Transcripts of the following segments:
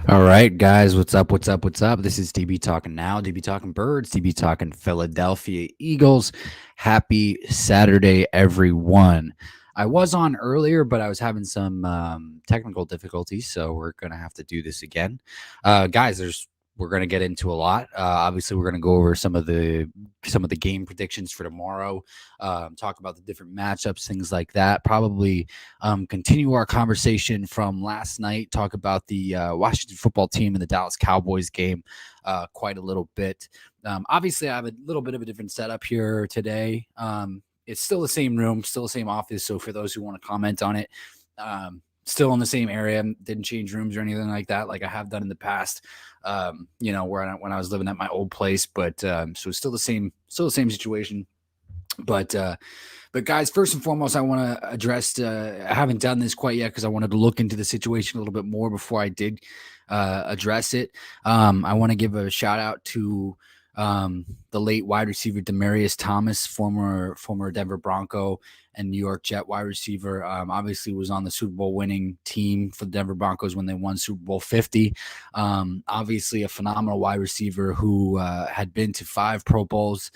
All right, guys, what's up? What's up? What's up? This is DB talking now. DB talking birds. DB talking Philadelphia Eagles. Happy Saturday, everyone. I was on earlier, but I was having some technical difficulties, so we're gonna have to do this again, guys. We're gonna get into a lot. Obviously, we're gonna go over some of the game predictions for tomorrow. Talk about the different matchups, things like that. Probably continue our conversation from last night, talk about the Washington football team and the Dallas Cowboys game quite a little bit. Obviously, I have a little bit of a different setup here today. It's still the same room, still the same office. So for those who want to comment on it, still in the same area, didn't change rooms or anything like that, like I have done in the past. When I was living at my old place, but so it's still the same situation. But guys, first and foremost, I want to address. I haven't done this quite yet because I wanted to look into the situation a little bit more before I did address it. I want to give a shout out to the late wide receiver Demaryius Thomas, former Denver Bronco and New York Jet wide receiver. Obviously, was on the Super Bowl winning team for the Denver Broncos when they won Super Bowl 50. Obviously, a phenomenal wide receiver who had been to 5 Pro Bowls.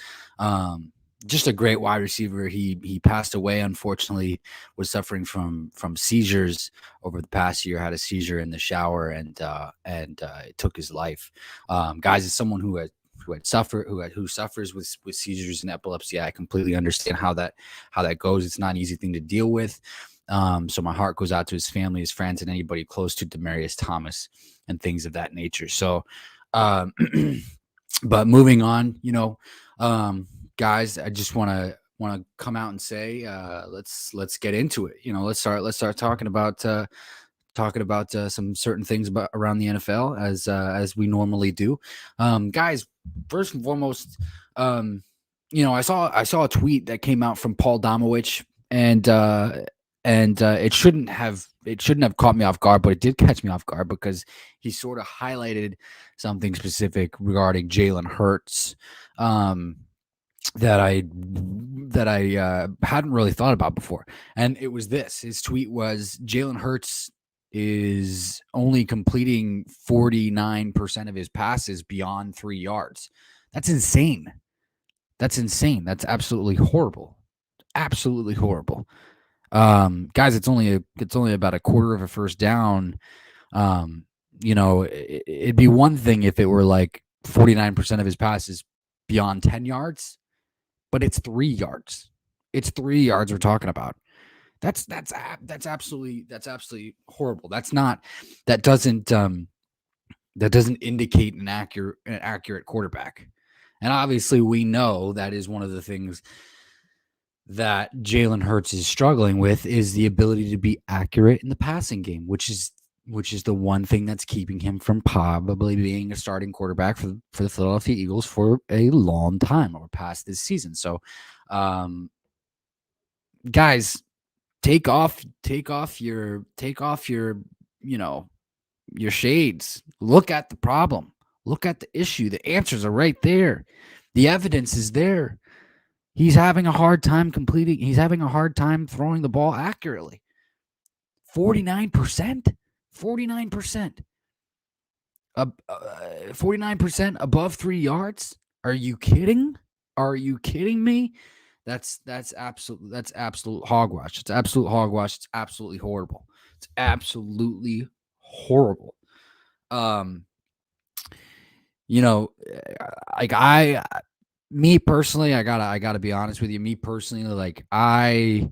Just a great wide receiver. He passed away, unfortunately, was suffering from seizures over the past year. Had a seizure in the shower, and it took his life. Guys, as someone who suffers with seizures and epilepsy, I completely understand how that goes. It's not an easy thing to deal with. So my heart goes out to his family, his friends, and anybody close to Demaryius Thomas and things of that nature. So, um, but moving on, guys, I just want to come out and say, let's get into it. Let's start talking about some certain things about around the NFL as we normally do. Guys, first and foremost, I saw a tweet that came out from Paul Domowitch, and it shouldn't have caught me off guard, but it did catch me off guard because he sort of highlighted something specific regarding Jalen Hurts. That I hadn't really thought about before, and it was this. His tweet was Jalen Hurts is only completing 49% of his passes beyond 3 yards. That's insane. That's insane. That's absolutely horrible. Absolutely horrible. Guys, it's only about a quarter of a first down. It'd be one thing if it were like 49% of his passes beyond 10 yards, but it's 3 yards. It's 3 yards we're talking about. That's absolutely horrible. That doesn't that doesn't indicate an accurate quarterback. And obviously we know that is one of the things that Jalen Hurts is struggling with is the ability to be accurate in the passing game, which is the one thing that's keeping him from probably being a starting quarterback for the Philadelphia Eagles for a long time or past this season. So, guys, take off your your shades. Look at the problem. Look at the issue. The answers are right there. The evidence is there. He's having a hard time completing. He's having a hard time throwing the ball accurately. 49%. 49%. 49% above 3 yards. Are you kidding? Are you kidding me? That's absolute hogwash. It's absolute hogwash. It's absolutely horrible. It's absolutely horrible. Um, like me personally, I gotta be honest with you. Me personally, like I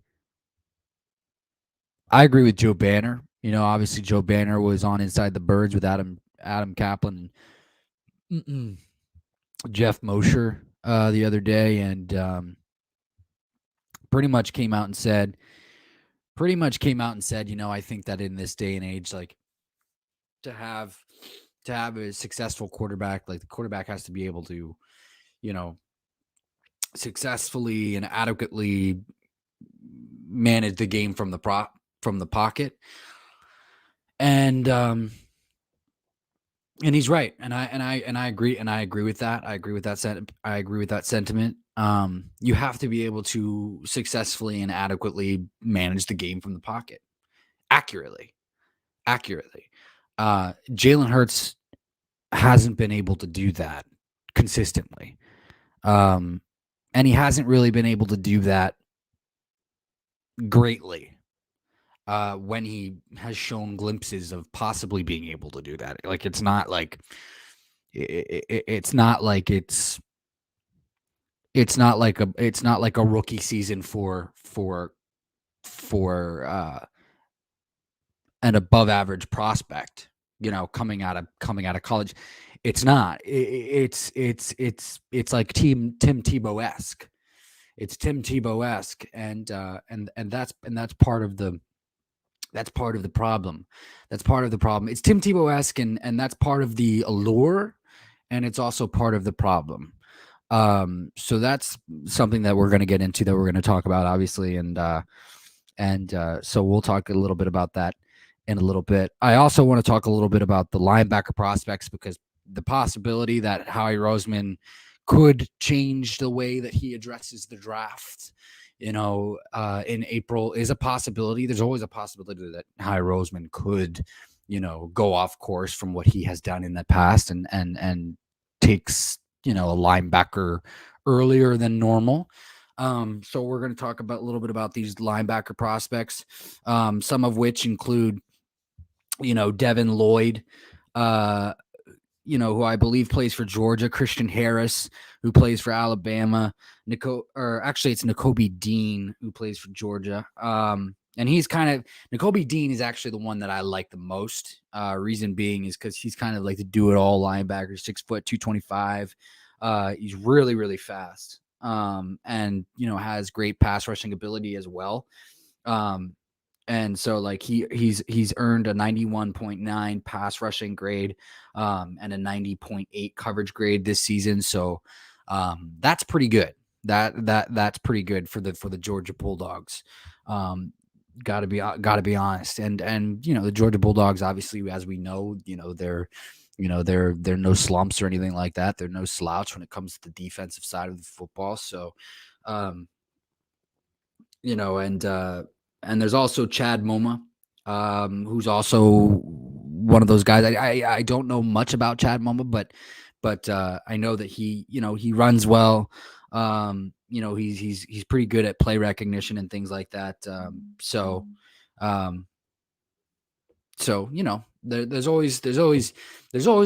agree with Joe Banner. Obviously Joe Banner was on Inside the Birds with Adam Kaplan and Jeff Mosher the other day, and pretty much came out and said, I think that in this day and age, like to have a successful quarterback, like the quarterback has to be able to, you know, successfully and adequately manage the game from the pocket. And he's right, and I agree with that. I agree with that sentiment. You have to be able to successfully and adequately manage the game from the pocket accurately. Accurately. Jalen Hurts hasn't been able to do that consistently. And he hasn't really been able to do that greatly when he has shown glimpses of possibly being able to do that. Like it's not like it's not like it's not like a rookie season for an above average prospect, coming out of college. It's not. It's like Tim Tebow-esque. It's Tim Tebow-esque, and that's part of the problem. That's part of the problem. It's Tim Tebow-esque, and that's part of the allure, and it's also part of the problem. So that's something that we're going to get into, that we're going to talk about, obviously, and so we'll talk a little bit about that in a little bit. I also want to talk a little bit about the linebacker prospects, because the possibility that Howie Roseman could change the way that he addresses the draft, in April, is a possibility. There's always a possibility that Howie Roseman could, go off course from what he has done in the past and takes, a linebacker earlier than normal. So we're going to talk about a little bit about these linebacker prospects, some of which include, Devin Lloyd, who I believe plays for Georgia, Christian Harris, who plays for Alabama, it's Nakobe Dean, who plays for Georgia. And he's Nakobe Dean is actually the one that I like the most. Reason being is because he's kind of like the do-it-all linebacker, 6 foot, 225. He's really, really fast. And has great pass rushing ability as well. And so like he's earned a 91.9 pass rushing grade, and a 90.8 coverage grade this season. So that's pretty good. That's pretty good for the Georgia Bulldogs. Got to be honest. And the Georgia Bulldogs, obviously, as we know, they're no slumps or anything like that. They're no slouch when it comes to the defensive side of the football. So, and there's also Chad Moma, who's also one of those guys. I don't know much about Chad Moma, but I know that he runs well. He's pretty good at play recognition and things like that. So there's always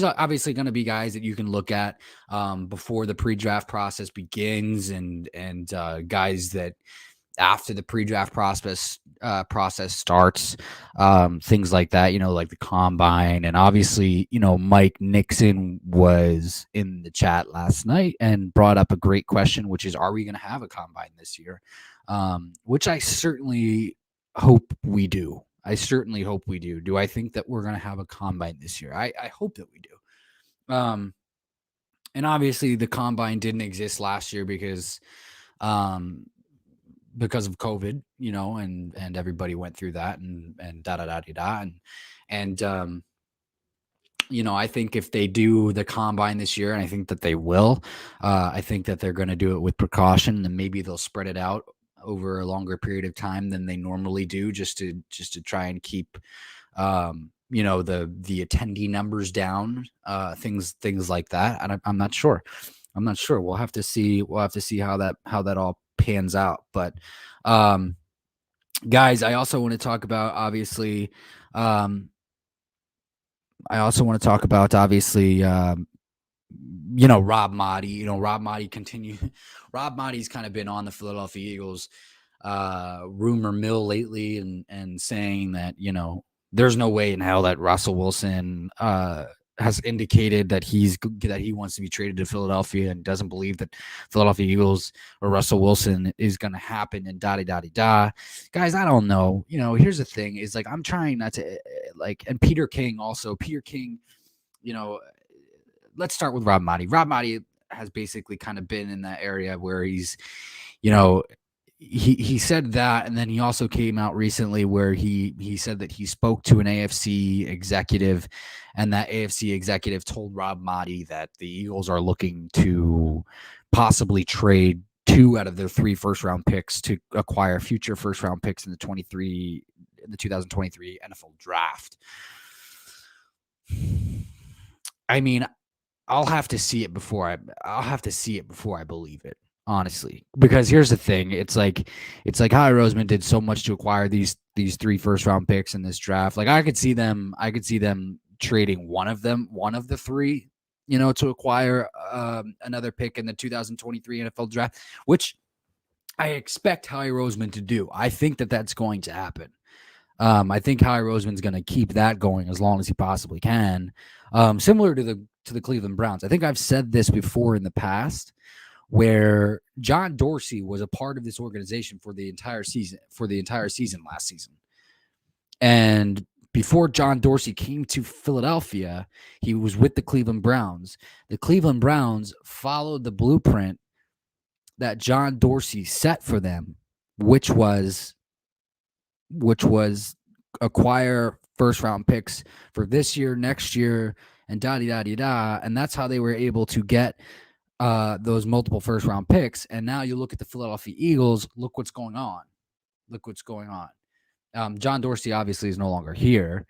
obviously going to be guys that you can look at before the pre-draft process begins, and guys that after the pre-draft process starts, things like that, like the combine. And obviously, Mike Nixon was in the chat last night and brought up a great question, which is, are we going to have a combine this year? Which I certainly hope we do. Do I think that we're going to have a combine this year? I hope that we do. And obviously the combine didn't exist last year because of COVID, and everybody went through that, and I think if they do the combine this year, and I think that they will, I think that they're going to do it with precaution, and maybe they'll spread it out over a longer period of time than they normally do, just to try and keep, the attendee numbers down, things like that. I'm not sure. We'll have to see how that all pans out. But guys, I also want to talk about, obviously, Rob Maaddi. Rob Maaddi's kind of been on the Philadelphia Eagles rumor mill lately, and saying that, there's no way in hell that Russell Wilson has indicated that he wants to be traded to Philadelphia, and doesn't believe that Philadelphia Eagles or Russell Wilson is going to happen, and da. Guys, I don't know. Here's the thing, is like, I'm trying not to and Peter King also. Let's start with Rob Maaddi. Rob Maaddi has basically kind of been in that area where he's, he said that, and then he also came out recently where he said that he spoke to an AFC executive, and that AFC executive told Rob Maaddi that the Eagles are looking to possibly trade 2 out of their 3 first-round picks to acquire future first-round picks in the 2023 NFL draft. I mean, I'll have to see it before I believe it, honestly. Because here's the thing, it's like Howie Roseman did so much to acquire these 3 first round picks in this draft. Like I could see them trading one of the 3, to acquire another pick in the 2023 NFL draft, which I expect Howie Roseman to do. I think that that's going to happen. I think Howie Roseman's going to keep that going as long as he possibly can. Similar to the Cleveland Browns. I think I've said this before in the past, where John Dorsey was a part of this organization for the entire season last season. And before John Dorsey came to Philadelphia, he was with the Cleveland Browns. The Cleveland Browns followed the blueprint that John Dorsey set for them, which was acquire first round picks for this year, next year, and da-di-da-di-da. And that's how they were able to get those multiple first round picks. And now you look at the Philadelphia Eagles, look what's going on. John Dorsey obviously is no longer here,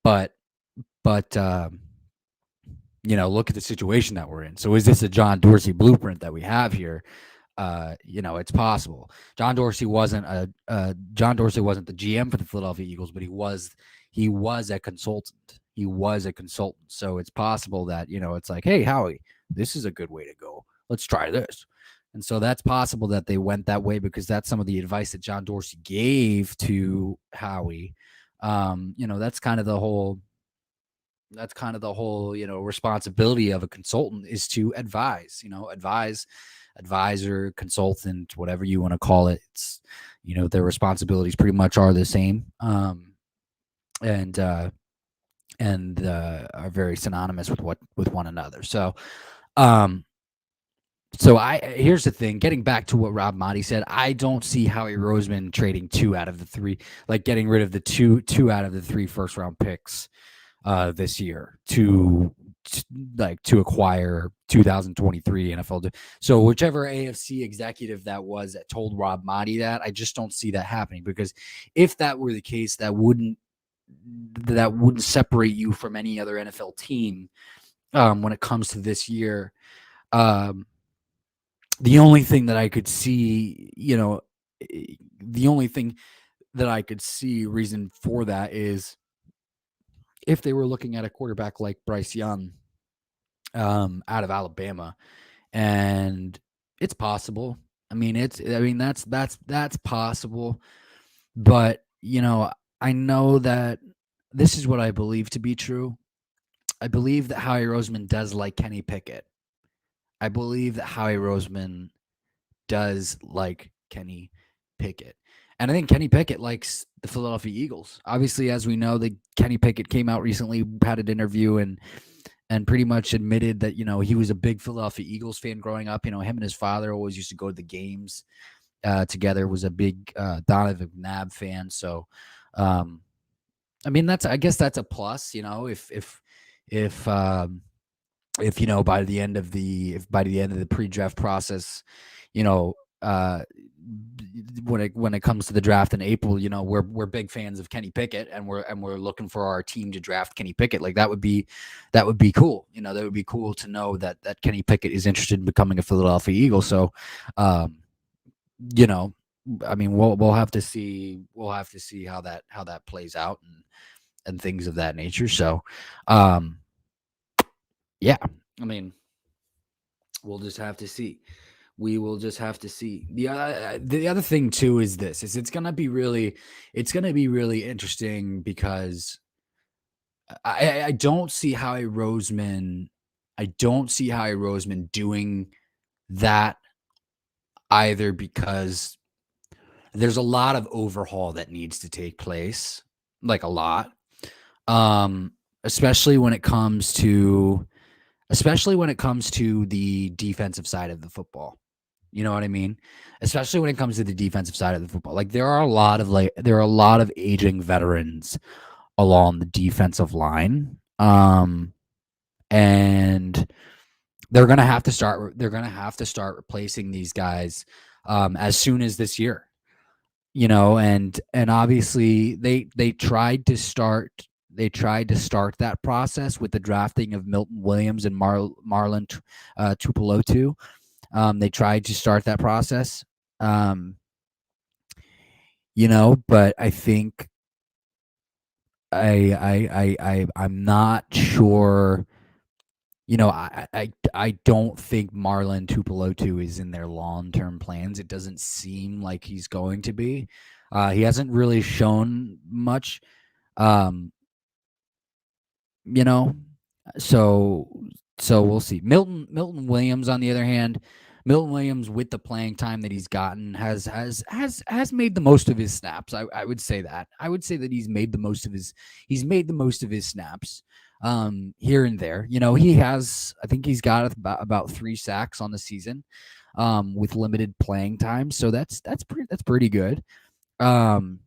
but look at the situation that we're in. So is this a John Dorsey blueprint that we have here? It's possible. John Dorsey wasn't the GM for the Philadelphia Eagles, but he was a consultant. So it's possible that, it's like, hey, Howie, this is a good way to go. Let's try this. And so that's possible that they went that way because that's some of the advice that John Dorsey gave to Howie. That's kind of the whole responsibility of a consultant is to advise, advisor, consultant, whatever you want to call it. It's, their responsibilities pretty much are the same. And are very synonymous with one another. So, here's the thing, getting back to what Rob Motti said, I don't see Howie Roseman trading 2 out of the 3, like getting rid of the two out of the 3 first round picks this year to acquire 2023 NFL. So whichever AFC executive that was that told Rob Motti that, I just don't see that happening, because if that were the case, that wouldn't separate you from any other NFL team when it comes to this year. The only thing that I could see, reason for that is if they were looking at a quarterback like Bryce Young out of Alabama, and it's possible. That's possible, but I know that this is what I believe to be true. I believe that Howie Roseman does like Kenny Pickett. I believe that Howie Roseman does like Kenny Pickett. And I think Kenny Pickett likes the Philadelphia Eagles. Obviously, as we know, that Kenny Pickett came out recently, had an interview, and pretty much admitted that, he was a big Philadelphia Eagles fan growing up. Him and his father always used to go to the games together, was a big Donovan McNabb fan. So, I guess that's a plus, if by the end of the pre-draft process, when it comes to the draft in April, we're big fans of Kenny Pickett, and we're looking for our team to draft Kenny Pickett. Like that would be cool. That would be cool to know that Kenny Pickett is interested in becoming a Philadelphia Eagle. So, we'll have to see how that plays out and things of that nature. So, yeah, we'll just have to see. We will just have to see. The other thing too is this: it's going to be really interesting, because I don't see Howie Roseman. I don't see Howie Roseman doing that either, because there's a lot of overhaul that needs to take place, like a lot, especially when it comes to the defensive side of the football. You know what I mean? Especially when it comes to the defensive side of the football. Like there are a lot of aging veterans along the defensive line. And they're going to have to start replacing these guys as soon as this year. And obviously they tried to start They tried to start that process with the drafting of Milton Williams and Marlon Tupelotu. They tried to start that process, um, but I think I'm not sure. I don't think Marlon Tupelotu is in their long term plans. It doesn't seem like he's going to be. He hasn't really shown much. Um, you know, so we'll see. Milton Williams, on the other hand, Milton Williams, with the playing time that he's gotten, has made the most of his snaps. I would say that. I would say that he's made the most of his snaps, here and there. He has, I think he's got about 3 sacks on the season, with limited playing time. So that's pretty good. Um,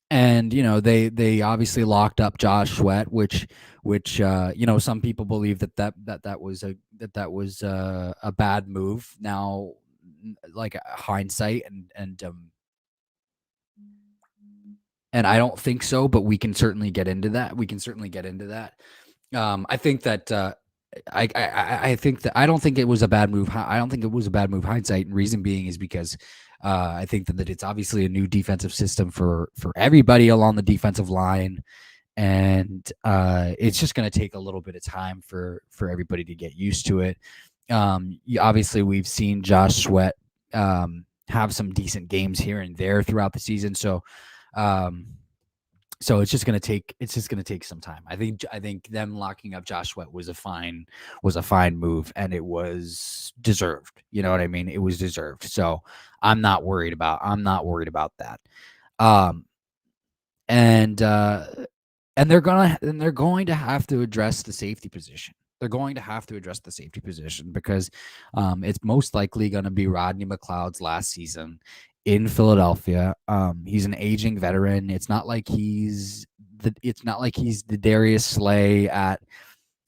and they obviously locked up Josh Sweat, which some people believe that was a bad move. Now, like, hindsight, and I don't think so, but we can certainly get into that. I think that I think that I don't think it was a bad move. I don't think it was a bad move, hindsight, and reason being is because I think that it's obviously a new defensive system for everybody along the defensive line, and it's just going to take a little bit of time for everybody to get used to it. Obviously, we've seen Josh Sweat have some decent games here and there throughout the season, um, so it's just gonna take some time. I think them locking up Josh Sweat was a fine move, and it was deserved. You know what I mean? It was deserved. So I'm not worried about that. Um, and they're going to have to address the safety position. They're going to have to address the safety position because it's most likely going to be Rodney McLeod's last season in Philadelphia. He's an aging veteran. It's not like he's the Darius Slay at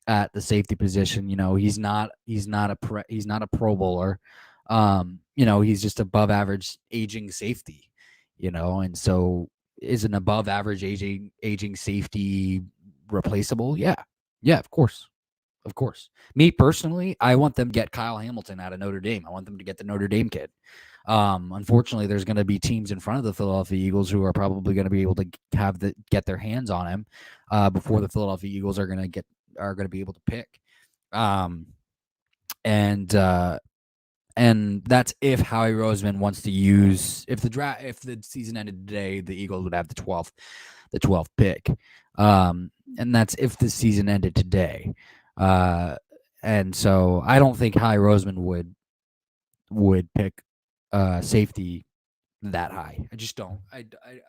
the safety position. He's not a Pro Bowler. He's just above average aging safety. And so, is an above average aging safety replaceable? Yeah. Yeah, of course. Of course. Me personally, I want them to get Kyle Hamilton out of Notre Dame. I want them to get the Notre Dame kid. Unfortunately, there's going to be teams in front of the Philadelphia Eagles who are probably going to be able to get their hands on him before the Philadelphia Eagles are going to be able to pick. Um, and that's if Howie Roseman wants to use, if the season ended today, the Eagles would have the 12th pick. And that's if the season ended today. And so I don't think Howie Roseman would pick safety that high. I just don't. I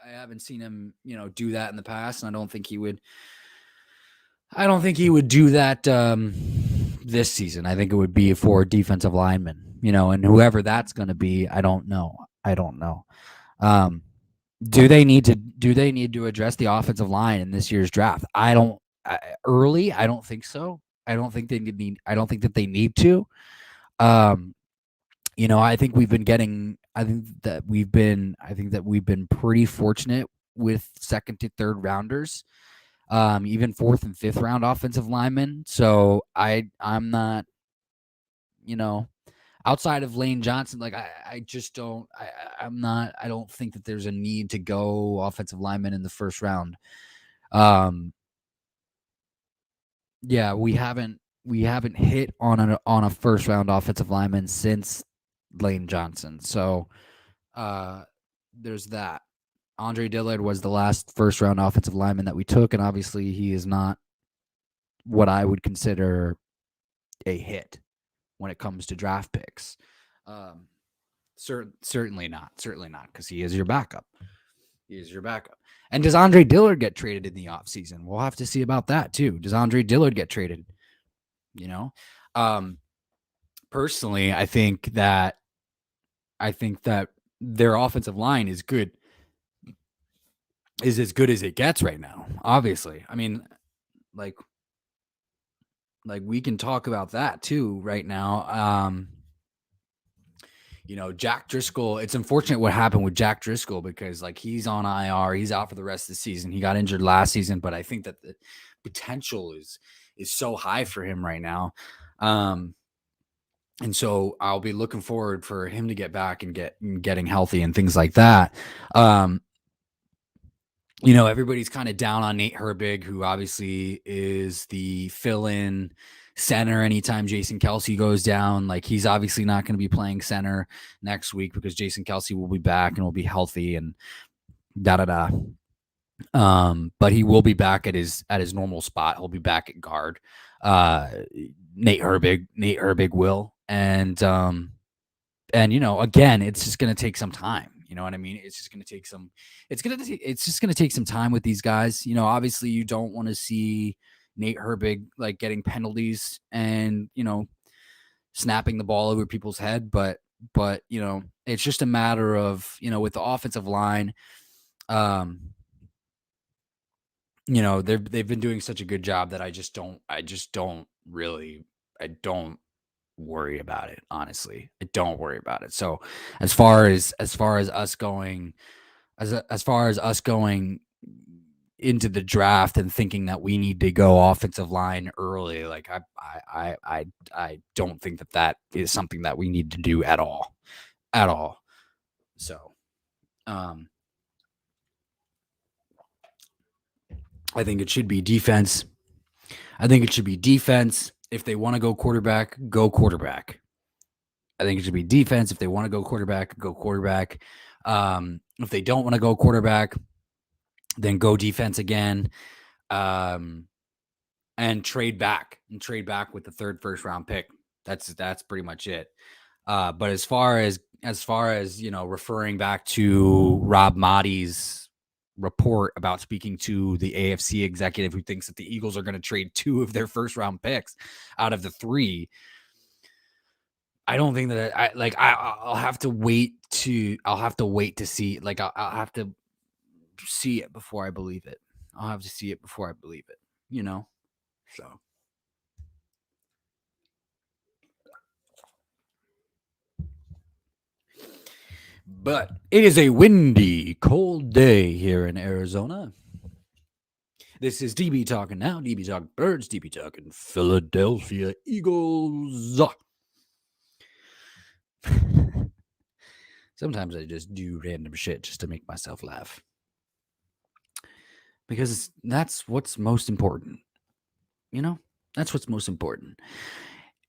haven't seen him, do that in the past, and I don't think he would. I don't think he would do that this season. I think it would be for defensive linemen, and whoever that's going to be, I don't know. Um, do they need to address the offensive line in this year's draft? Early. I don't think so. I don't think that they need to. I think we've been getting. I think that we've been pretty fortunate with second to third rounders, even fourth and fifth round offensive linemen. So I'm not, outside of Lane Johnson, like I just don't. I'm not. I don't think that there's a need to go offensive lineman in the first round. Yeah, we haven't hit on a first round offensive lineman since Lane Johnson. So there's that. Andre Dillard was the last first round offensive lineman that we took, and obviously he is not what I would consider a hit when it comes to draft picks. Certainly not, because he is your backup. And does Andre Dillard get traded in the offseason? We'll have to see about that too. Does Andre Dillard get traded? Personally, I think that their offensive line is as good as it gets right now. Obviously, I mean, like we can talk about that too right now. Jack Driscoll, it's unfortunate what happened with Jack Driscoll because like he's on IR, he's out for the rest of the season. He got injured last season, but I think that the potential is so high for him right now. And so I'll be looking forward for him to get back and getting healthy and things like that. Everybody's kind of down on Nate Herbig, who obviously is the fill-in center anytime Jason Kelce goes down. Like he's obviously not going to be playing center next week because Jason Kelce will be back and will be healthy and da da da. But he will be back at his normal spot. He'll be back at guard. Nate Herbig will. And again, it's just going to take some time. You know what I mean? It's just going to take some. It's just going to take some time with these guys. Obviously, you don't want to see Nate Herbig like getting penalties and snapping the ball over people's head. But it's just a matter of with the offensive line. They've been doing such a good job that I don't worry about it. Honestly, I don't worry about it. So as far as us going into the draft and thinking that we need to go offensive line early, like I don't think that is something that we need to do at all. So I think it should be defense. If they want to go quarterback, go quarterback. I think it should be defense. If they want to go quarterback, go quarterback. If they don't want to go quarterback, then go defense again. And trade back with the third first round pick. That's pretty much it. But as far as referring back to Rob Maaddi's report about speaking to the AFC executive who thinks that the Eagles are going to trade 2 of their first round picks out of the 3. I don't think that I'll have to wait to see. Like I'll have to see it before I believe it. So. But it is a windy, cold day here in Arizona. This is DB Talking Now, DB Talking Birds, DB Talking Philadelphia Eagles. Sometimes I just do random shit just to make myself laugh. Because that's what's most important. That's what's most important.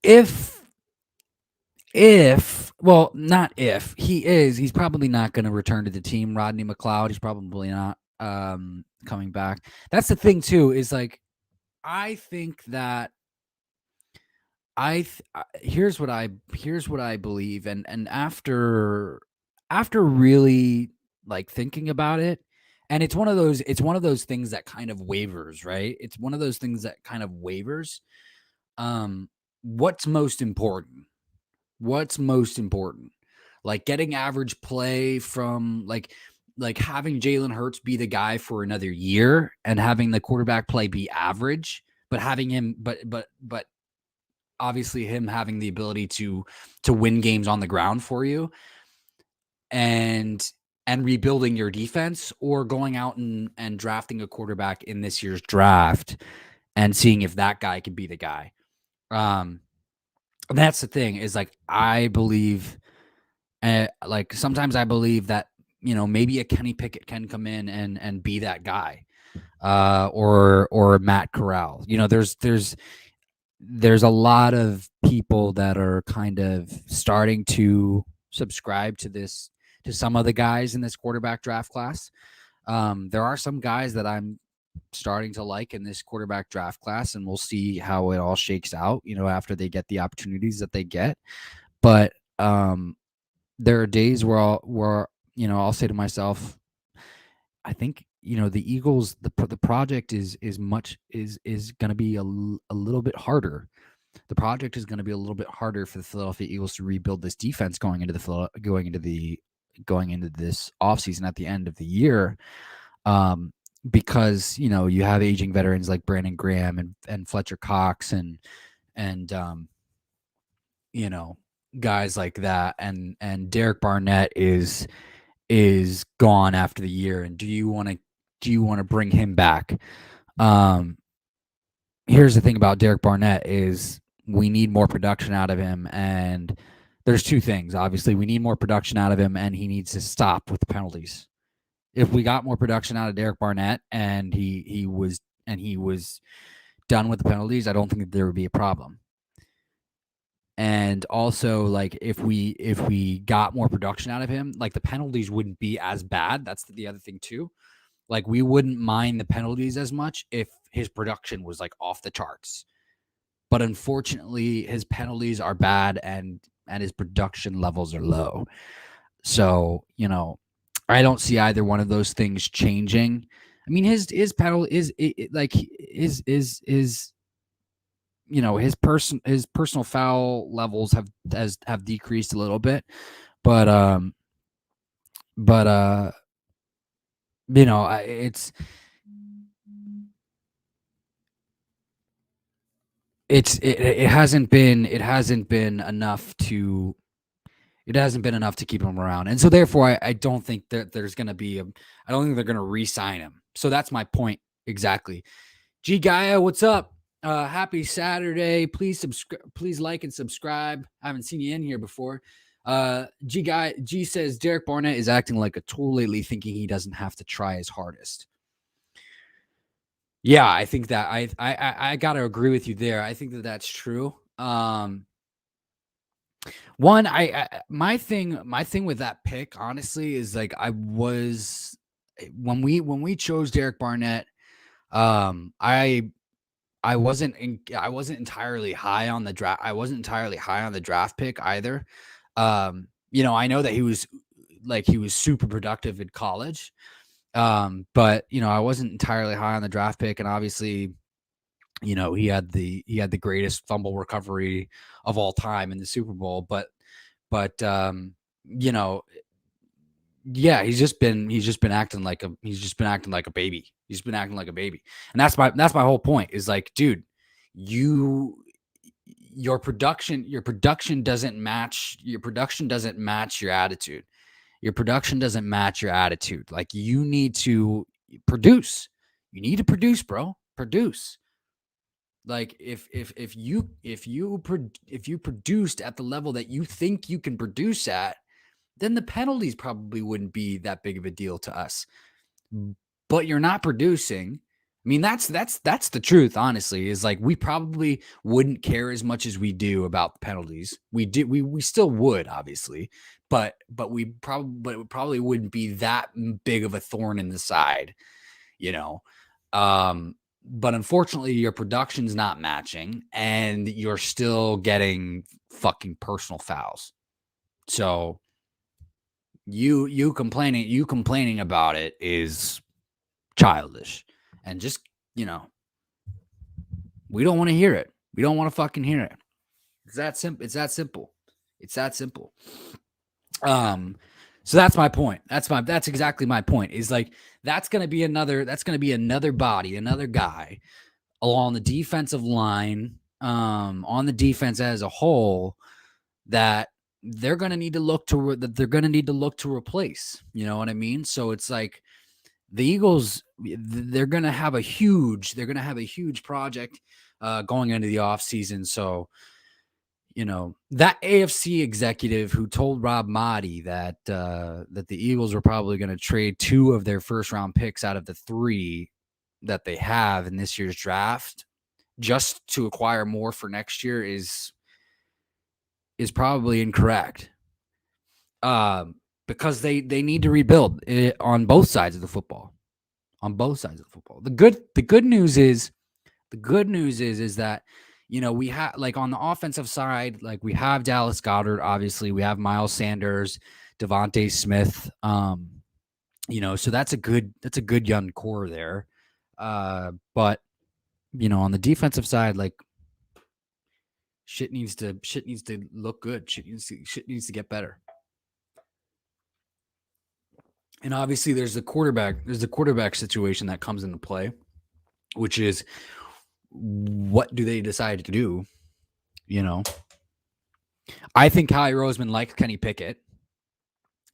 He's probably not going to return to the team. Rodney McLeod, he's probably not coming back. That's the thing too, is like, I think that here's what I believe. And after really like thinking about it, and it's one of those things that kind of wavers, right? It's one of those things that kind of wavers. What's most important? Like getting average play from like having Jalen Hurts be the guy for another year and having the quarterback play be average, but having him, but obviously him having the ability to win games on the ground for you and rebuilding your defense, or going out and drafting a quarterback in this year's draft and seeing if that guy could be the guy. That's the thing, is like, I believe, like sometimes I believe that, maybe a Kenny Pickett can come in and be that guy, or Matt Corral. There's a lot of people that are kind of starting to subscribe to some of the guys in this quarterback draft class. There are some guys that I'm starting to like in this quarterback draft class, and we'll see how it all shakes out, after they get the opportunities that they get. But there are days where I'll say to myself, I think, the Eagles, the project is going to be a little bit harder. The project is going to be a little bit harder for the Philadelphia Eagles to rebuild this defense going into this offseason at the end of the year. Because you have aging veterans like Brandon Graham and Fletcher Cox and guys like that, and Derek Barnett is gone after the year, and do you want to bring him back? Um, Here's the thing about Derek Barnett is we need more production out of him, and there's two things. Obviously, we need more production out of him, and he needs to stop with the penalties. If we got more production out of Derek Barnett and he was done with the penalties, I don't think that there would be a problem. And also, like, if we got more production out of him, like, the penalties wouldn't be as bad. That's the other thing too. Like, we wouldn't mind the penalties as much if his production was like off the charts. But unfortunately, his penalties are bad, and his production levels are low. So, I don't see either one of those things changing. I mean, his penalty is like his his personal foul levels have decreased a little bit, but it hasn't been enough to keep him around, and so therefore I don't think that there's going to be I don't think they're going to re-sign him. So that's my point exactly. G Gaia, what's up? Happy Saturday. Please like and subscribe. I haven't seen you in here before. G says Derek Barnett is acting like a tool lately, thinking he doesn't have to try his hardest. Yeah, I think that I gotta agree with you there. I think that that's true. One, my thing with that pick, honestly, is like when we chose Derek Barnett, I wasn't entirely high on the draft. I wasn't entirely high on the draft pick either. I know that he was super productive in college. But I wasn't entirely high on the draft pick, and obviously, he had the greatest fumble recovery of all time in the Super Bowl. But yeah, he's just been acting like a baby. He's been acting like a baby, and that's my whole point. Is like, dude, your production doesn't match your attitude. Your production doesn't match your attitude. Like, you need to produce. You need to produce, bro. Produce. Like, if you produced at the level that you think you can produce at, then the penalties probably wouldn't be that big of a deal to us. But you're not producing. I mean, that's the truth, honestly, is like, we probably wouldn't care as much as we do about the penalties. We still would, obviously, but it probably wouldn't be that big of a thorn in the side, but unfortunately, your production's not matching, and you're still getting fucking personal fouls. So you complaining about it is childish, and just, we don't want to hear it. We don't want to fucking hear it. It's that simple. So that's my point. That's exactly my point. Is like, that's going to be another body, another guy along the defensive line, on the defense as a whole, that they're going to need to look to replace. You know what I mean? So it's like, the Eagles, they're going to have a huge project going into the offseason. So, that AFC executive who told Rob Maaddi that the Eagles were probably going to trade 2 of their first round picks out of the 3 that they have in this year's draft just to acquire more for next year is probably incorrect. Because they need to rebuild it on both sides of the football. The good news is that, we have, like, on the offensive side, like, we have Dallas Goedert, obviously, we have Miles Sanders, Devontae Smith, so that's a good young core there. But on the defensive side, like, shit needs to look good. Shit needs to get better. And obviously, there's the quarterback situation that comes into play, which is, what do they decide to do? I think Kylie Roseman likes Kenny Pickett.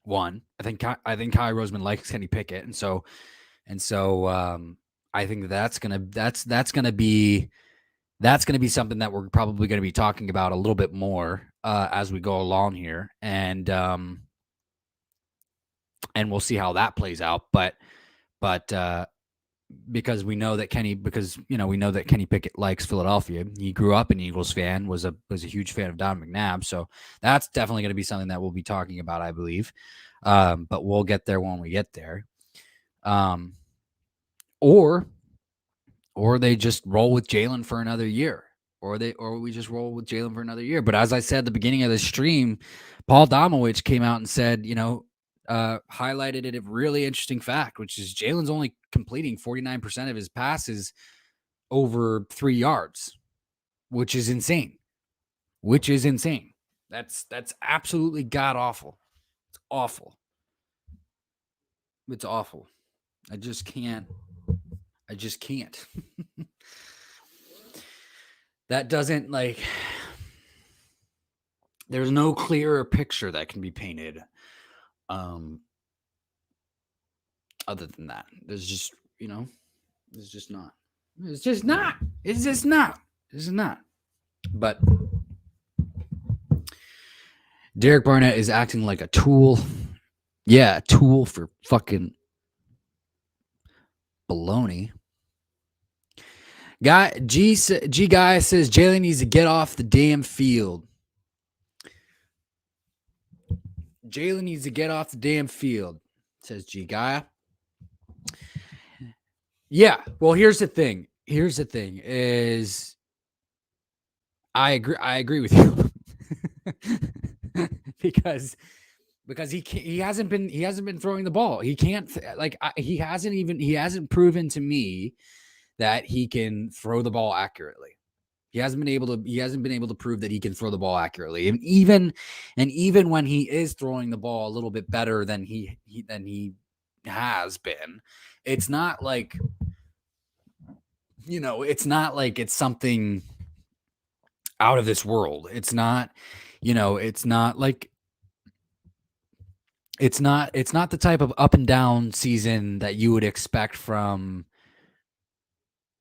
One, I think Kylie Roseman likes Kenny Pickett, and so I think that's gonna be something that we're probably going to be talking about a little bit more as we go along here, and we'll see how that plays out. But because we know that Kenny Pickett likes Philadelphia. He grew up an Eagles fan, was a huge fan of Don McNabb. So that's definitely going to be something that we'll be talking about, I believe. But we'll get there when we get there. Or they just roll with Jalen for another year. Or we just roll with Jalen for another year. But as I said at the beginning of the stream, Paul Domowitch came out and said, highlighted a really interesting fact, which is Jalen's only completing 49% of his passes over 3 yards, which is insane. That's absolutely god awful. It's awful. It's awful. I just can't. That doesn't there's no clearer picture that can be painted. Other than that, there's just, it's just not. But Derek Barnett is acting like a tool. Yeah, a tool for fucking baloney. G guy says Jalen needs to get off the damn field. Jalen needs to get off the damn field, says G guy. Yeah, well, here's the thing is I agree with you. because he hasn't been throwing the ball. He can't he hasn't proven to me that he can throw the ball accurately. He hasn't been able to prove that he can throw the ball accurately. And even when he is throwing the ball a little bit better than he has been, it's not like, it's not like it's something out of this world. It's not, it's not like it's not the type of up and down season that you would expect from,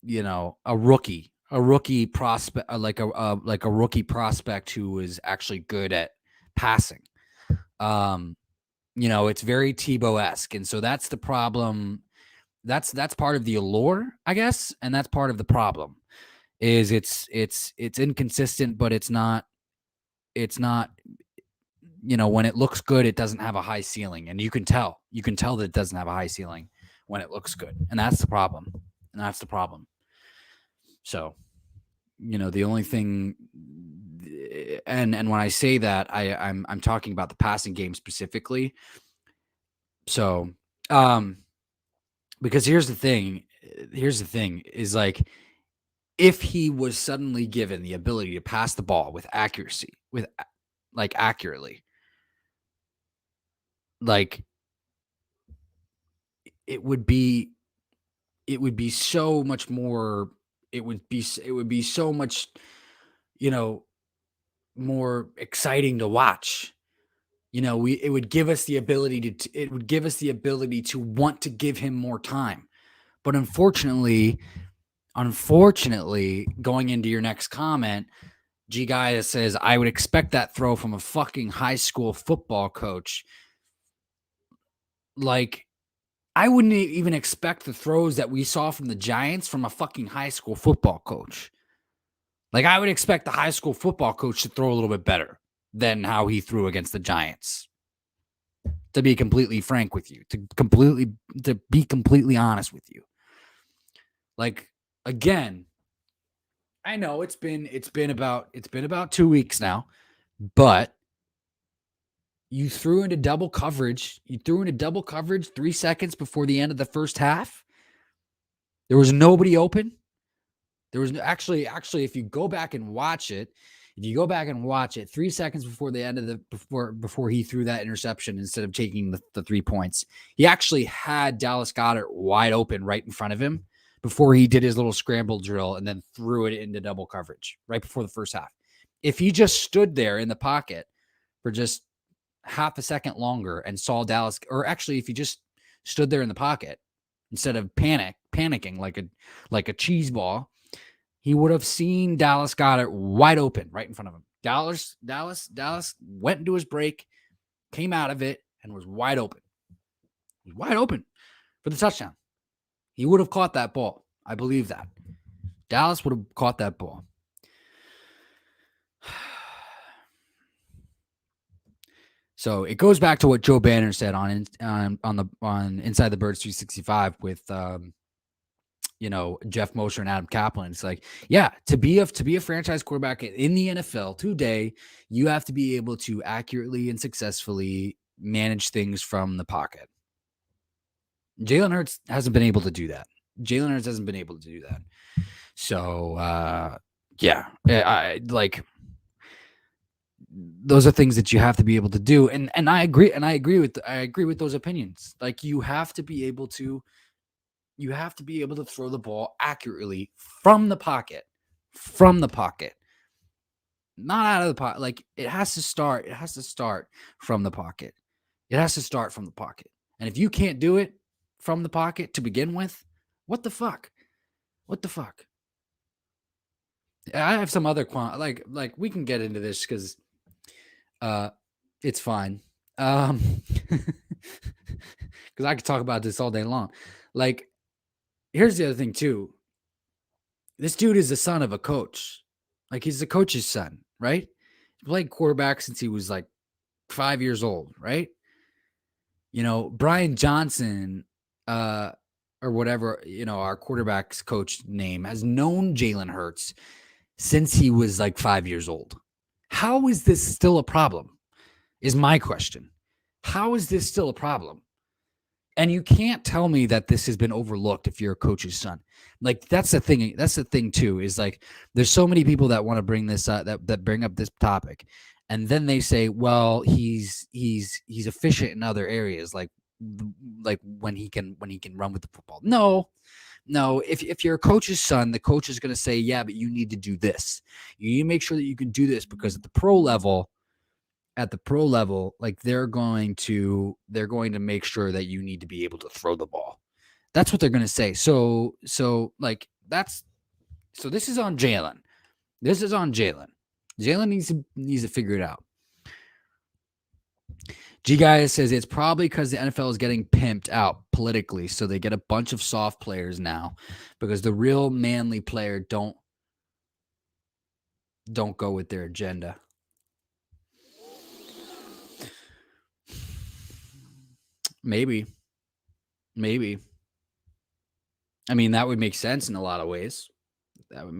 a rookie prospect, like a rookie prospect who is actually good at passing. It's very Tebow-esque, and so that's the problem. That's part of the allure, I guess, and that's part of the problem. Is it's inconsistent, but it's not. When it looks good, it doesn't have a high ceiling, and you can tell that it doesn't have a high ceiling when it looks good, and that's the problem. So, the only thing, and when I say that, I'm talking about the passing game specifically. So, because here's the thing is, like, if he was suddenly given the ability to pass the ball with accuracy, accurately, it would be so much more. It would be so much, more exciting to watch. It would give us the ability to want to give him more time. But unfortunately, going into your next comment, G guy that says, I would expect that throw from a fucking high school football coach. I wouldn't even expect the throws that we saw from the Giants from a fucking high school football coach. I would expect the high school football coach to throw a little bit better than how he threw against the Giants. To be completely frank with you, to be completely honest with you. Again, I know it's been about 2 weeks now, but you threw into double coverage. 3 seconds before the end of the first half. There was nobody open. There was actually, if you go back and watch it, 3 seconds before the end of before he threw that interception, instead of taking the 3 points, he actually had Dallas Goedert wide open right in front of him before he did his little scramble drill and then threw it into double coverage right before the first half. If he just stood there in the pocket for just half a second longer and saw Dallas, or actually if he just stood there in the pocket instead of panicking like a cheese ball, he would have seen Dallas got it wide open right in front of him. Dallas went into his break, came out of it, and was wide open. He was wide open for the touchdown. He would have caught that ball. I believe that. Dallas would have caught that ball. So it goes back to what Joe Banner said on Inside the Birds 365 with Jeff Mosher and Adam Kaplan. It's like, yeah, to be a franchise quarterback in the NFL today, you have to be able to accurately and successfully manage things from the pocket. Jalen Hurts hasn't been able to do that. So yeah, I like those are things that you have to be able to do, and I agree with those opinions. Like you have to be able to throw the ball accurately from the pocket, not out of the pocket. Like it has to start from the pocket. And if you can't do it from the pocket to begin with, what the fuck? I have some other like we can get into this because it's fine. Because I could talk about this all day long. Like, here's the other thing too. This dude is the son of a coach. Like, he's the coach's son, right? He played quarterback since he was like 5 years old, right? Brian Johnson, or whatever, our quarterback's coach name, has known Jalen Hurts since he was like 5 years old. How is this still a problem? Is my question. How is this still a problem? And you can't tell me that this has been overlooked if you're a coach's son. Like that's the thing. That's the thing too. Is like there's so many people that want to bring this up, that bring up this topic, and then they say, well, he's efficient in other areas, like when he can run with the football. No. If you're a coach's son, the coach is going to say, yeah, but you need to do this. You need to make sure that you can do this because at the pro level, like they're going to make sure that you need to be able to throw the ball. That's what they're going to say. So like so this is on Jalen. Jalen needs to figure it out. G Guy says it's probably because the NFL is getting pimped out politically, so they get a bunch of soft players now because the real manly player don't go with their agenda. Maybe. I mean, that would make sense in a lot of ways. For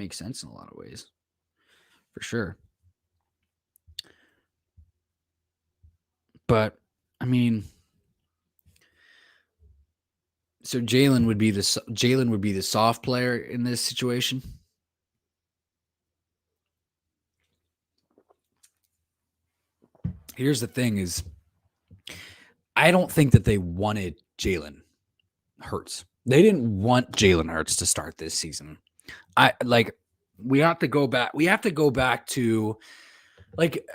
sure. But I mean, so Jalen would be the soft player in this situation. Here's the thing: is I don't think that they wanted Jalen Hurts. They didn't want Jalen Hurts to start this season. We have to go back. We have to go back to like.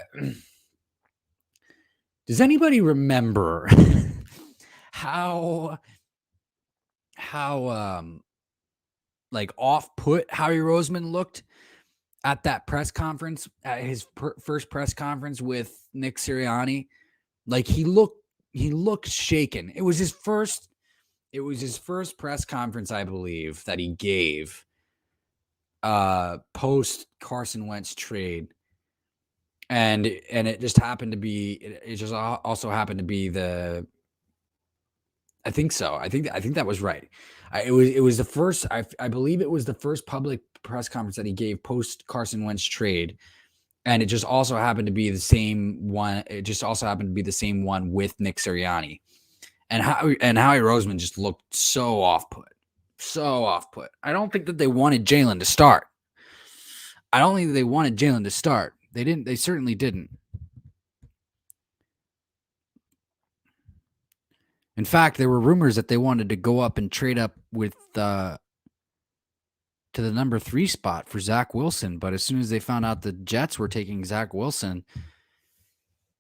Does anybody remember how like off-put Howie Roseman looked at that press conference, at his first press conference with Nick Sirianni? Like he looked shaken. It was his first press conference, I believe, that he gave post Carson Wentz trade. And it just happened to be it just also happened to be the I think so. I think that was right. It was the first. I believe it was the first public press conference that he gave post Carson Wentz trade, and it just also happened to be the same one. It just also happened to be the same one with Nick Sirianni, and Howie Roseman just looked so off put. I don't think that they wanted Jalen to start. They didn't. They certainly didn't. In fact, there were rumors that they wanted to go up and trade up with to the number 3 spot for Zach Wilson. But as soon as they found out the Jets were taking Zach Wilson,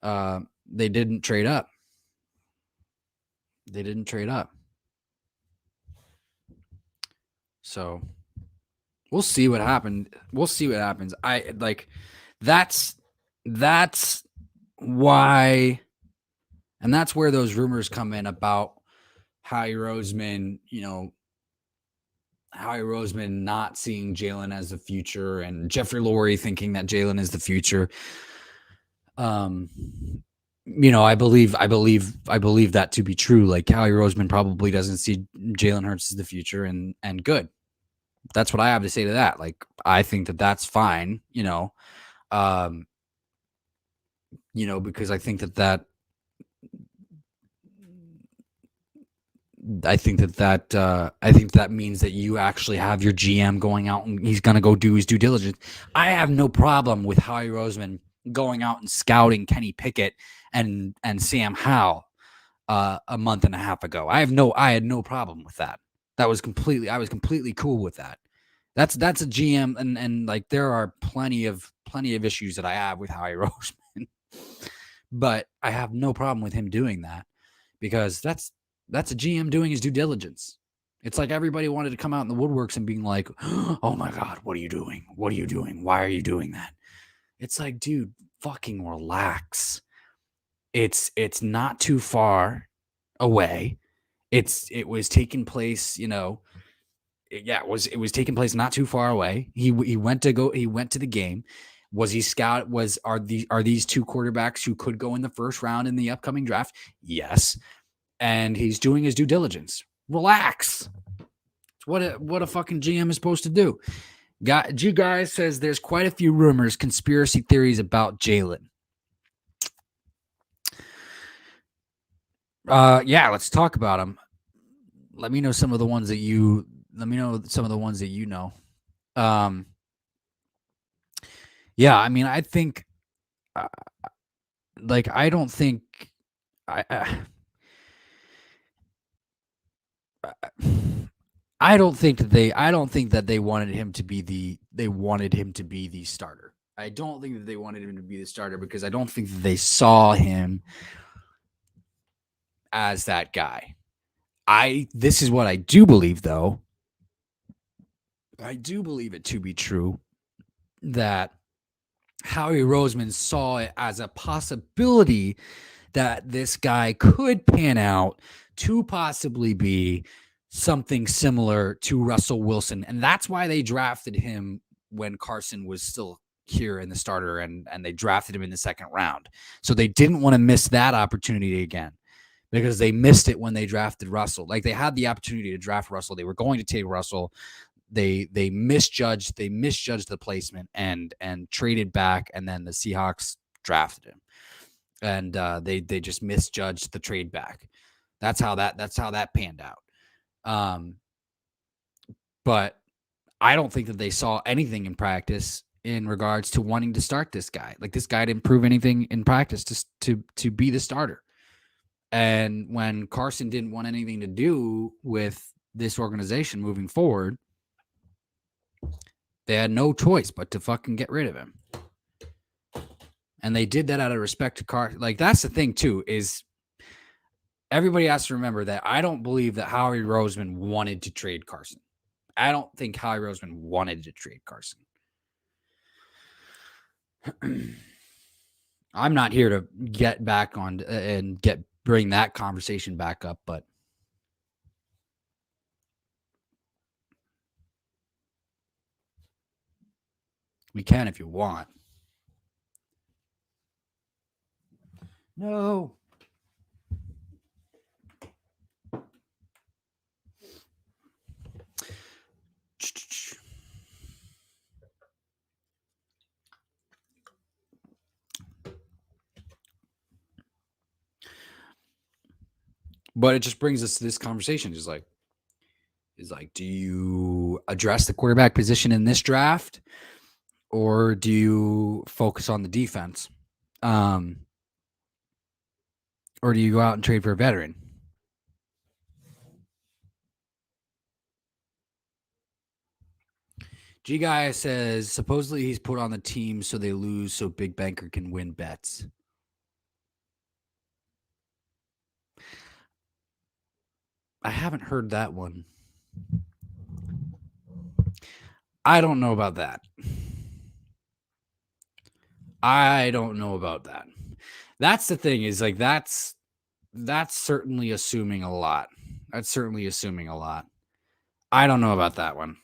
they didn't trade up. They didn't trade up. So we'll see what happened. We'll see what happens. That's why, and that's where those rumors come in about Howie Roseman, Howie Roseman not seeing Jalen as the future, and Jeffrey Lurie thinking that Jalen is the future. I believe that to be true. Like, Howie Roseman probably doesn't see Jalen Hurts as the future, and good. That's what I have to say to that. Like, I think that that's fine, because I think that means that you actually have your GM going out and he's going to go do his due diligence. I have no problem with Howie Roseman going out and scouting Kenny Pickett and Sam Howell a month and a half ago. I had no problem with that. I was completely cool with that. That's a GM, and like, there are plenty of issues that I have with Howie Roseman, but I have no problem with him doing that, because that's a GM doing his due diligence. It's like everybody wanted to come out in the woodworks and being like, "Oh my God, what are you doing? What are you doing? Why are you doing that?" It's like, dude, fucking relax. It's not too far away. It was taking place, it was taking place not too far away. He went to the game. Was he scout? Are these two quarterbacks who could go in the first round in the upcoming draft? Yes. And he's doing his due diligence. Relax. It's what a fucking GM is supposed to do. G Guys says there's quite a few rumors, conspiracy theories about Jalen. Yeah, let's talk about them. Let me know some of the ones that you know. Yeah, I mean, I think, I don't think, I don't think that they wanted him to be the starter. I don't think that they wanted him to be the starter, because I don't think that they saw him as that guy. This is what I do believe, though. I do believe it to be true that Howie Roseman saw it as a possibility that this guy could pan out to possibly be something similar to Russell Wilson. And that's why they drafted him when Carson was still here in the starter, and they drafted him in the second round. So they didn't want to miss that opportunity again, because they missed it when they drafted Russell. Like, they had the opportunity to draft Russell. They were going to take Russell. They misjudged the placement and traded back, and then the Seahawks drafted him. And they just misjudged the trade back. That's how that panned out. But I don't think that they saw anything in practice in regards to wanting to start this guy. Like, this guy didn't prove anything in practice to be the starter. And when Carson didn't want anything to do with this organization moving forward, they had no choice but to fucking get rid of him. And they did that out of respect to Carson. Like, that's the thing, too, is everybody has to remember that I don't believe that Howie Roseman wanted to trade Carson. I don't think Howie Roseman wanted to trade Carson. I'm not here to get back on and bring that conversation back up, but we can if you want. No. But it just brings us to this conversation. Is like, do you address the quarterback position in this draft, or do you focus on the defense? Or do you go out and trade for a veteran? G Guy says supposedly he's put on the team so they lose so Big Banker can win bets. I haven't heard that one. I don't know about that. I don't know about that. That's the thing is like that's certainly assuming a lot. That's certainly assuming a lot. I don't know about that one.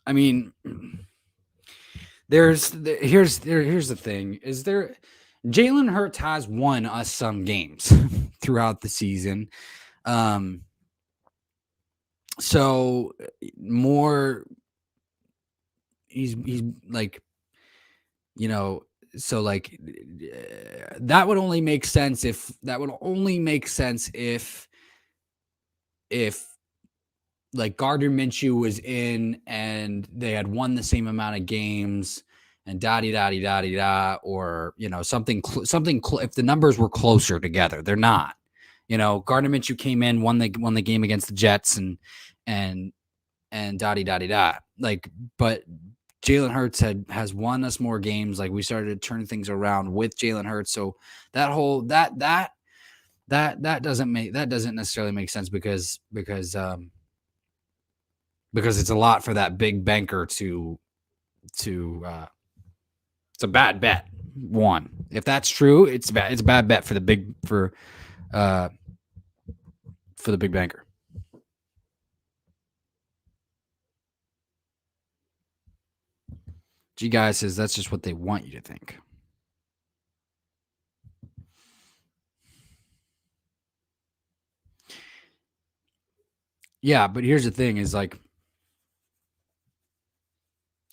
I mean, here's the thing: is there Jalen Hurts has won us some games throughout the season, so more. He's like, so like that would only make sense if like Gardner Minshew was in and they had won the same amount of games and da or something if the numbers were closer together. They're not. Gardner Minshew came in, won the game against the Jets and da. Like, but Jalen Hurts has won us more games. Like, we started to turn things around with Jalen Hurts. So that whole that doesn't necessarily make sense because it's a lot for that big banker to it's a bad bet. One, if that's true, it's a bad bet for the big banker. G Guy says that's just what they want you to think. Yeah, but here's the thing: is like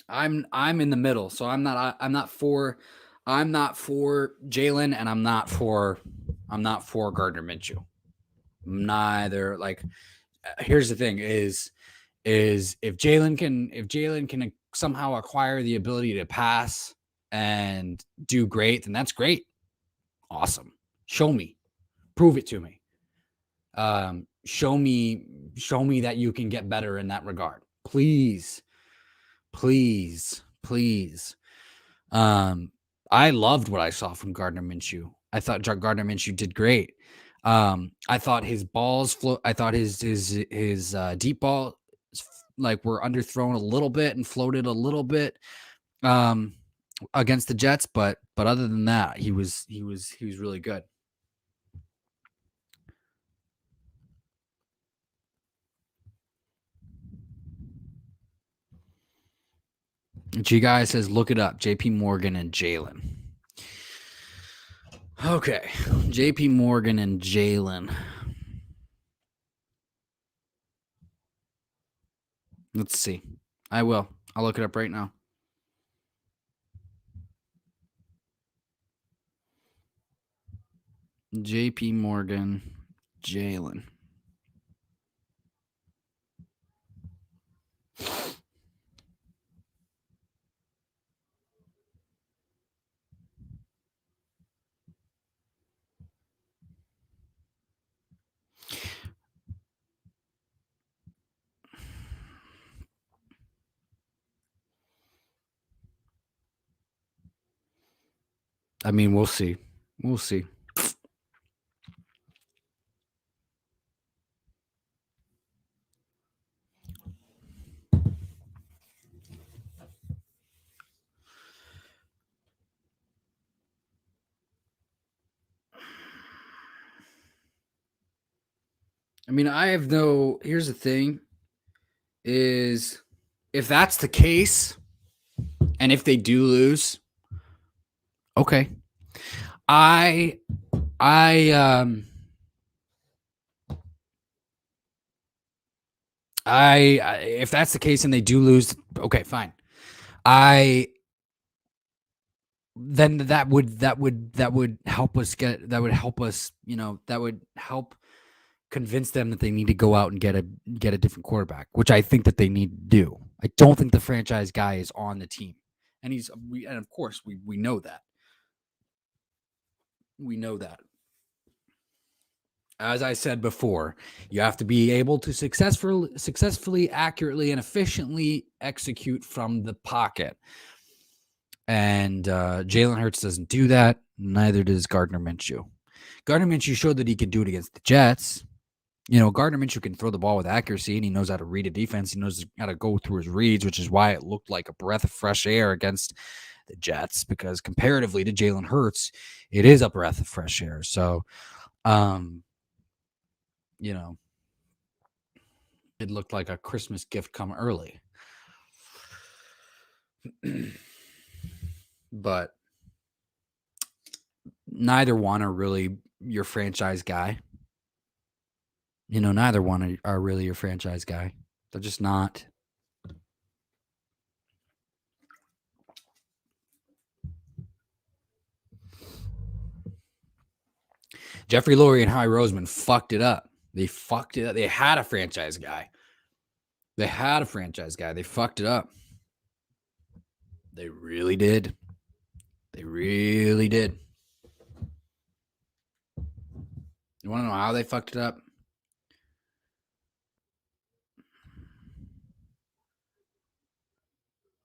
I'm in the middle, so I'm not for Jalen, and I'm not for Gardner Minshew. Neither. Like, here's the thing: is if Jalen can somehow acquire the ability to pass and do great, then that's great. Awesome. Show me. Prove it to me. Show me that you can get better in that regard. Please. I loved what I saw from Gardner Minshew. I thought Gardner Minshew did great. I thought his balls I thought his deep ball like were underthrown a little bit and floated a little bit against the Jets, but other than that, he was really good. G Guy says, look it up. JP Morgan and Jalen. Okay. JP Morgan and Jalen. Let's see. I will. I'll look it up right now. JP Morgan, Jalen. I mean, we'll see. We'll see. I mean, here's the thing is if that's the case and if they do lose, okay. If that's the case and they do lose, okay, fine. Then that would help us that would help convince them that they need to go out and get a different quarterback, which I think that they need to do. I don't think the franchise guy is on the team, and and of course we know that. We know that. As I said before, you have to be able to successfully, accurately, and efficiently execute from the pocket. And Jalen Hurts doesn't do that. Neither does Gardner Minshew. Gardner Minshew showed that he could do it against the Jets. Gardner Minshew can throw the ball with accuracy, and he knows how to read a defense. He knows how to go through his reads, which is why it looked like a breath of fresh air against the Jets, because comparatively to Jalen Hurts, it is a breath of fresh air. So, it looked like a Christmas gift come early. But neither one are really your franchise guy. Neither one are really your franchise guy. They're just not. Jeffrey Lurie and Howie Roseman fucked it up. They fucked it up. They had a franchise guy. They fucked it up. They really did. You want to know how they fucked it up?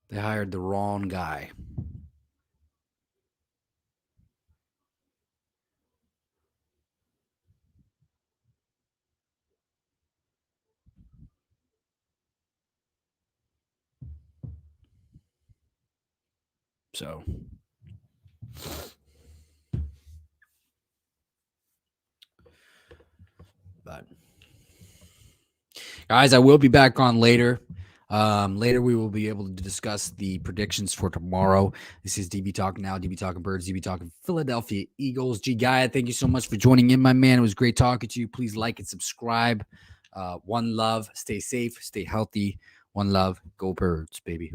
They hired the wrong guy. So, but guys, I will be back on later. Later, we will be able to discuss the predictions for tomorrow. This is DB Talking Now, DB Talking Birds, DB Talking Philadelphia Eagles. G Guy, thank you so much for joining in, my man. It was great talking to you. Please like and subscribe. One love. Stay safe. Stay healthy. One love. Go Birds, baby.